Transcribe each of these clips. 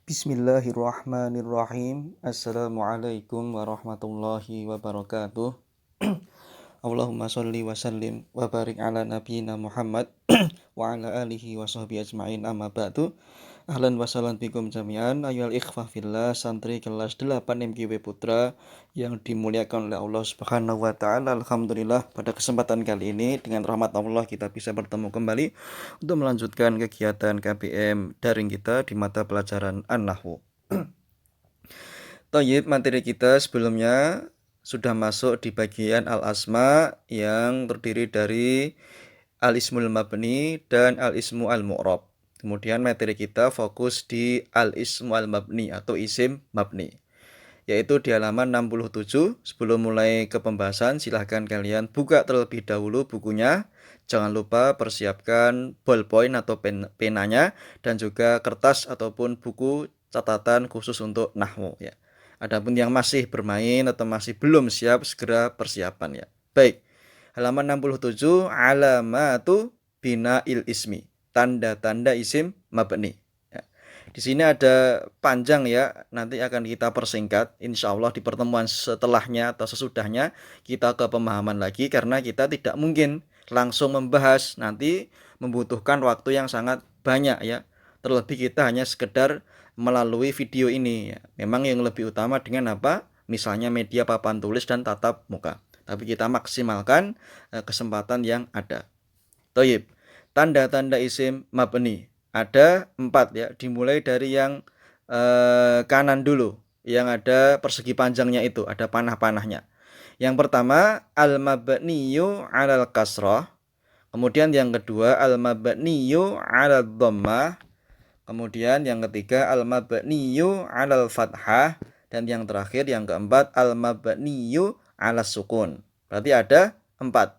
Bismillahirrahmanirrahim. Assalamualaikum warahmatullahi wabarakatuh. Allahumma sholli wa sallim wa barik ala nabiyyina Muhammad wa ala alihi wa sahbihi ajma'in, amma ba'du. Ahlan wa sahlan bikum jami'an ayyuhal ikhwah fillah, santri kelas 8 MKW Putra yang dimuliakan oleh Allah Subhanahu wa taala. Alhamdulillah, pada kesempatan kali ini dengan rahmat Allah kita bisa bertemu kembali untuk melanjutkan kegiatan KBM daring kita di mata pelajaran An-Nahwu. Thayyib, materi kita sebelumnya sudah masuk di bagian al-asma yang terdiri dari al-ismul mabni dan al-ismu al-mu'rab. Kemudian materi kita fokus di al-ismu al-mabni atau isim mabni, yaitu di halaman 67. Sebelum mulai ke pembahasan, silahkan kalian buka terlebih dahulu bukunya. Jangan lupa persiapkan ballpoint atau penanya dan juga kertas ataupun buku catatan khusus untuk nahwu ya. Adapun yang masih bermain atau masih belum siap, segera persiapan ya. Baik, halaman 67, alamatu bina'il ismi, tanda-tanda isim mabni. Ya. Di sini ada panjang ya, nanti akan kita persingkat. Insya Allah di pertemuan setelahnya atau sesudahnya kita ke pemahaman lagi, karena kita tidak mungkin langsung membahas, nanti membutuhkan waktu yang sangat banyak ya. Terlebih kita hanya sekedar melalui video ini ya. Memang yang lebih utama dengan apa? Misalnya media papan tulis dan tatap muka. Tapi kita maksimalkan kesempatan yang ada. Thayyib. Tanda-tanda isim mabni ada 4 ya. Dimulai dari yang kanan dulu, yang ada persegi panjangnya itu, ada panah-panahnya. Yang pertama al-mabniyu 'alal kasrah. Kemudian yang kedua al-mabniyu 'alal dhammah. Kemudian yang ketiga al-mabniyu 'alal fathah, dan yang terakhir yang keempat al-mabniyu 'alas sukun. Berarti ada 4.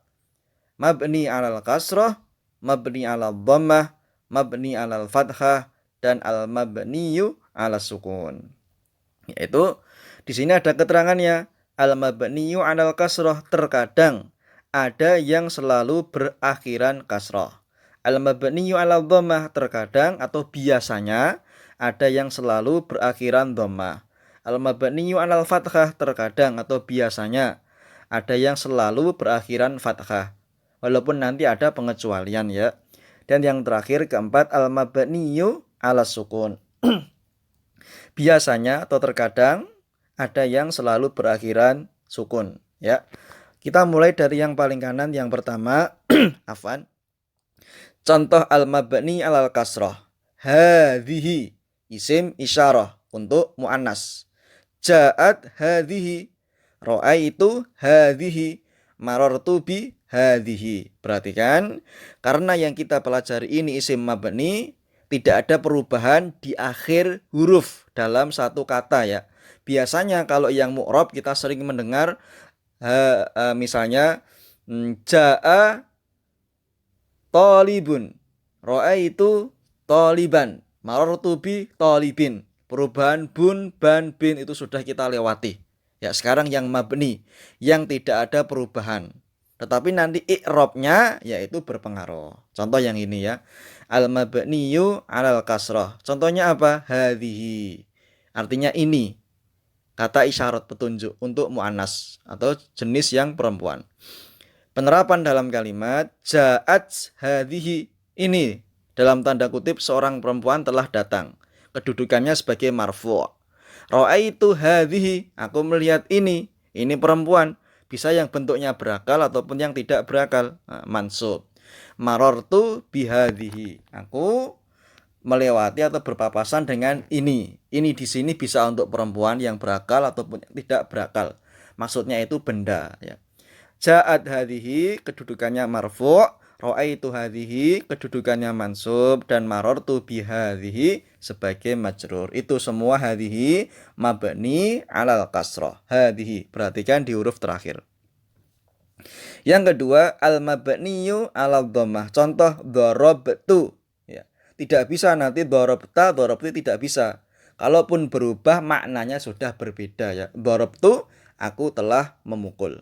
Mabni 'alal kasrah, mabni 'alal dhammah, mabni 'alal fathah, dan al-mabniyu 'alas sukun. Yaitu di sini ada keterangannya. Al-mabniyu 'alal kasrah, terkadang ada yang selalu berakhiran kasrah. Al-mabniyu 'alal dhammah, terkadang atau biasanya ada yang selalu berakhiran dhammah. Al-mabniyu 'alal fathah, terkadang atau biasanya ada yang selalu berakhiran fathah. Walaupun nanti ada pengecualian ya. Dan yang terakhir keempat al-mabniyu 'alas sukun. Biasanya atau terkadang ada yang selalu berakhiran sukun ya. Kita mulai dari yang paling kanan, yang pertama afwan. Contoh al-mabni 'alal kasrah. Hadhihi isim isyarah untuk muannas. Ja'at hadhihi, ra'aitu hadhihi, marartu bi hadhihi. Perhatikan, karena yang kita pelajari ini isim mabni, tidak ada perubahan di akhir huruf dalam satu kata ya. Biasanya kalau yang mu'rab kita sering mendengar misalnya ja'a talibun, ra'aitu taliban, marartu bi talibin. Perubahan bun, ban, bin itu sudah kita lewati. Ya, sekarang yang mabni, yang tidak ada perubahan. Tetapi nanti i'rabnya yaitu berpengaruh. Contoh yang ini ya. Al-mabniyu 'alal kasrah. Contohnya apa? Hadhihi. Artinya ini. Kata isyarat petunjuk untuk muannas atau jenis yang perempuan. Penerapan dalam kalimat ja'at hadhihi, ini dalam tanda kutip seorang perempuan telah datang. Kedudukannya sebagai marfu'. Ra'aitu hadhihi, aku melihat ini perempuan. Bisa yang bentuknya berakal ataupun yang tidak berakal, mansub. Marartu bihadhihi, aku melewati atau berpapasan dengan ini. Ini di sini bisa untuk perempuan yang berakal ataupun yang tidak berakal. Maksudnya itu benda ya. Ja'at hadhihi, kedudukannya marfu', ra'aitu hadhihi, kedudukannya mansub, dan marartu bihadhihi sebagai majrur. Itu semua hadhihi mabni 'alal kasrah. Hadhihi, perhatikan di huruf terakhir. Yang kedua al-mabniyu 'alal dhammah. Contoh darabtu ya. Tidak bisa nanti darabta, darabtu tidak bisa. Kalaupun berubah maknanya sudah berbeda ya. Darabtu, aku telah memukul.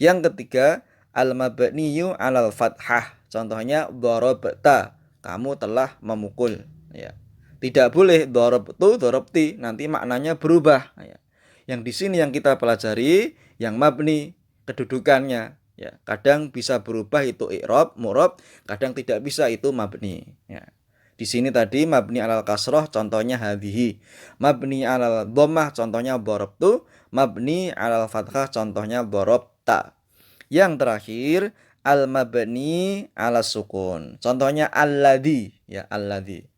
Yang ketiga al-mabniyu 'alal fathah. Contohnya darabta, kamu telah memukul ya. Tidak boleh dorobtu, dorobti, nanti maknanya berubah. Ya. Yang di sini yang kita pelajari yang mabni, kedudukannya. Ya, kadang bisa berubah itu i'rab, mu'rab, kadang tidak bisa itu mabni. Ya. Di sini tadi mabni alal kasroh, contohnya hadhihi. Mabni alal dhammah, contohnya dorobtu. Mabni alal fathah, contohnya dorobta. Yang terakhir al mabni ala sukun. Contohnya alladzi, ya alladzi.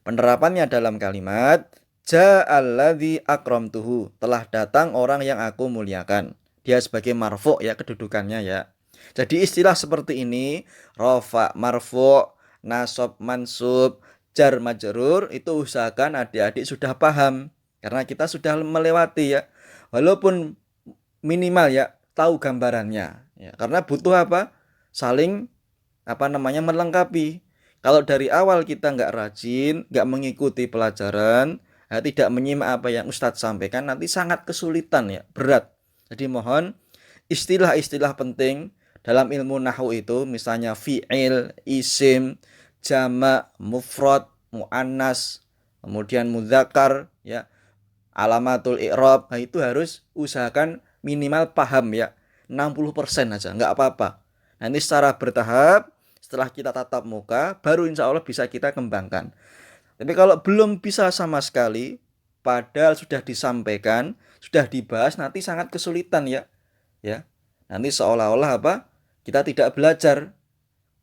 Penerapannya dalam kalimat ja'alladzi akramtuhu, telah datang orang yang aku muliakan. Dia sebagai marfu ya kedudukannya ya. Jadi istilah seperti ini, rafa, marfu, nasab, mansub, jar majrur, itu usahakan adik-adik sudah paham karena kita sudah melewati ya. Walaupun minimal ya tahu gambarannya ya. Karena butuh apa? Saling melengkapi. Kalau dari awal kita nggak rajin, nggak mengikuti pelajaran, tidak menyimak apa yang Ustadz sampaikan, nanti sangat kesulitan ya, berat. Jadi mohon istilah-istilah penting dalam ilmu nahwu itu, misalnya fi'il, isim, jama', mufrad, mu'annas, kemudian mudzakkar, ya, alamatul i'rab, itu harus usahakan minimal paham ya, 60% aja, nggak apa-apa. Nanti secara bertahap, setelah kita tatap muka, baru insya Allah bisa kita kembangkan. Tapi kalau belum bisa sama sekali, padahal sudah disampaikan, sudah dibahas, nanti sangat kesulitan ya. Ya, nanti seolah-olah apa? Kita tidak belajar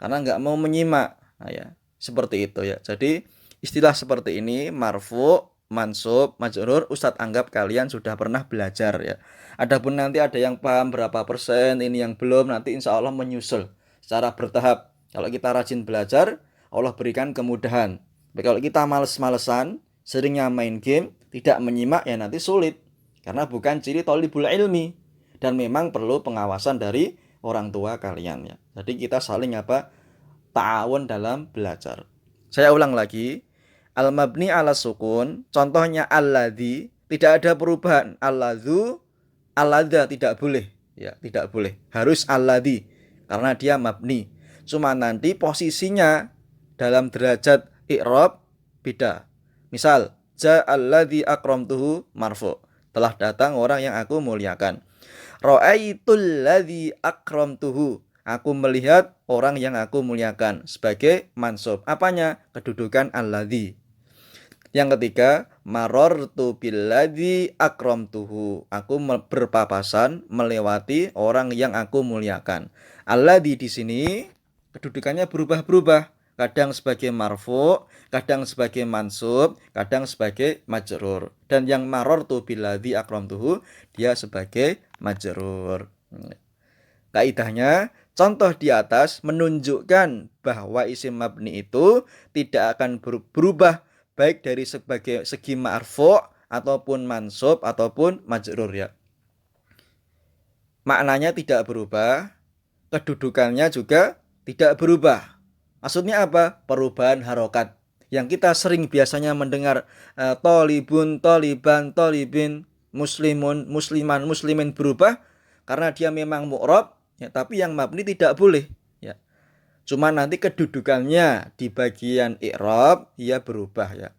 karena nggak mau menyimak. Nah, ya, seperti itu ya. Jadi istilah seperti ini marfu, mansub, majrur, Ustadz anggap kalian sudah pernah belajar ya. Adapun nanti ada yang paham berapa persen, ini yang belum, nanti insya Allah menyusul secara bertahap. Kalau kita rajin belajar, Allah berikan kemudahan. Tapi kalau kita males-malesan, seringnya main game, tidak menyimak, ya nanti sulit. Karena bukan ciri thalibul ilmi. Dan memang perlu pengawasan dari orang tua kalian ya. Jadi kita saling ta'awun dalam belajar. Saya ulang lagi. Al-mabni ala sukun, contohnya alladzi, tidak ada perubahan. Alladzu, alladza, tidak boleh. Ya, tidak boleh. Harus alladzi karena dia mabni. Cuma nanti posisinya dalam derajat i'rab beda. Misal, ja'alladzi akramtuhu marfu. Telah datang orang yang aku muliakan. Ra'aitul ladzi akramtuhu. Aku melihat orang yang aku muliakan sebagai mansub. Apanya? Kedudukan alladzi. Yang ketiga, marartu billadzi akramtuhu. Aku berpapasan melewati orang yang aku muliakan. Alladzi di sini kedudukannya berubah-berubah. Kadang sebagai marfu, kadang sebagai mansub, kadang sebagai majrur. Dan yang marartu billadzi akramtuhu, dia sebagai majrur. Kaidahnya, contoh di atas menunjukkan bahwa isim mabni itu tidak akan berubah baik dari sebagai segi marfu ataupun mansub ataupun majrur ya. Maknanya tidak berubah, kedudukannya juga tidak berubah. Maksudnya apa? Perubahan harokat. Yang kita sering biasanya mendengar tolibun, toliban, tolibin, muslimun, musliman, muslimin berubah karena dia memang mu'rab, ya, tapi yang mabni tidak boleh. Ya. Cuma nanti kedudukannya di bagian i'rab ia berubah ya.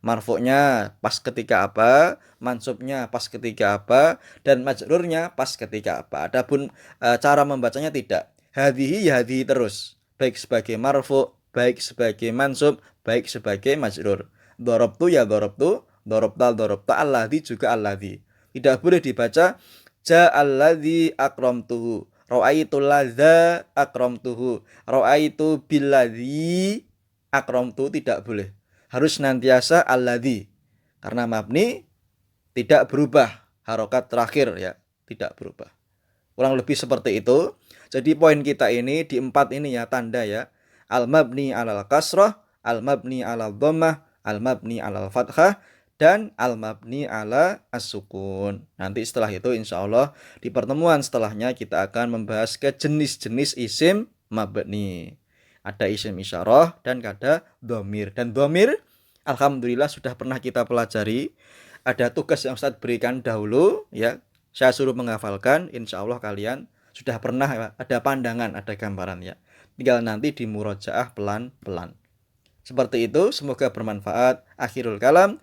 Marfu'nya pas ketika apa, mansubnya pas ketika apa, dan majrurnya pas ketika apa. Adapun cara membacanya tidak. Hadhihi ya hadhihi terus. Baik sebagai marfu, baik sebagai mansub, baik sebagai majrur. Dorobtu ya dorobtu, dorobta dorobta, alladzi juga alladzi. Tidak boleh dibaca ja'alladzi akramtuhu. Ra'aitu ladza akramtuhu. Ra'aitu billadzi akramtu, tidak boleh. Harus senantiasa alladzi. Karena mabni tidak berubah. Harokat terakhir ya, tidak berubah. Kurang lebih seperti itu. Jadi poin kita ini di 4 ini ya tanda ya. Al-mabni alal kasrah, al-mabni alal dhammah, al-mabni alal fathah, dan al-mabni ala as-sukun. Nanti setelah itu insya Allah di pertemuan setelahnya kita akan membahas ke jenis-jenis isim mabni. Ada isim isyarah dan ada dhamir. Dan dhamir alhamdulillah sudah pernah kita pelajari. Ada tugas yang Ustadz berikan dahulu ya. Saya suruh menghafalkan, insya Allah kalian sudah pernah ada pandangan, ada gambaran ya. Tinggal nanti di murojaah pelan-pelan. Seperti itu, semoga bermanfaat. Akhirul kalam.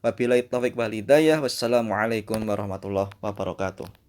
Wabillahi taufiq wal hidayah. Wassalamualaikum warahmatullahi wabarakatuh.